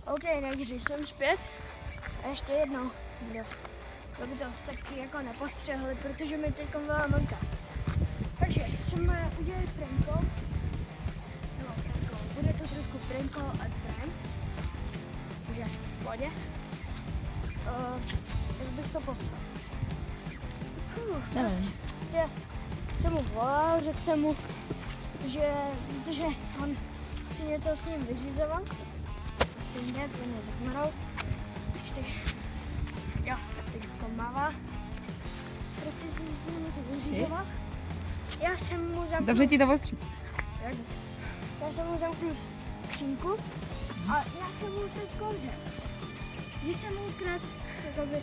OK, takže jsem zpět. A ještě jednou, aby to taky jako nepostřehli, protože mi teď byla mlka. Takže jsme udělali pranko. Bude to trošku pranko a prank. Takže v pohodě. Jak bych to popsal? Prostě jsem mu volal, řekl jsem mu, že protože on si něco s ním vyřizoval. Prostě hned, on mě zakmaral. Ještě, jo, teď mává. Prostě si s ním něco vyřizoval. Já jsem mu zamknul... Dobře ti to ostří. Já jsem mu zamknul skřínku a já jsem mu teď řekl, že jsem mu ukradl, jakoby,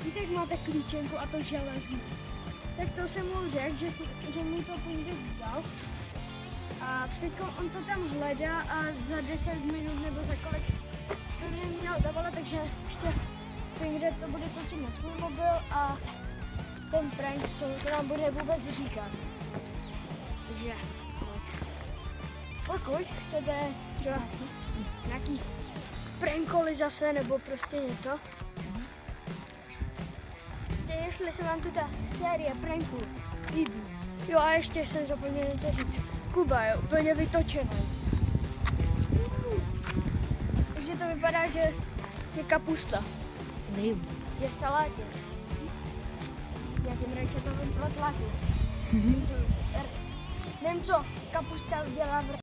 víte, jak máte klíčenku a to železný. Tak to jsem mu řekl, že mi to někde vzal. A teď on to tam hledá a za 10 minut nebo za kolik to mě měl zavolat, takže ještě někde to bude točit na svůj mobil a ten prank, co to nám bude vůbec říkat. Takže pokud chcete třeba nějaký prankoly zase nebo prostě něco, prostě jestli se vám tu ta série pranků líbí. Jo a ještě jsem zapomněl něco říct. Kuba je úplně vytočený. Takže to vypadá, že je kapusta. Je v salátě. Já tím rajčatovým tlaky. Nevím, co kapusta dělá v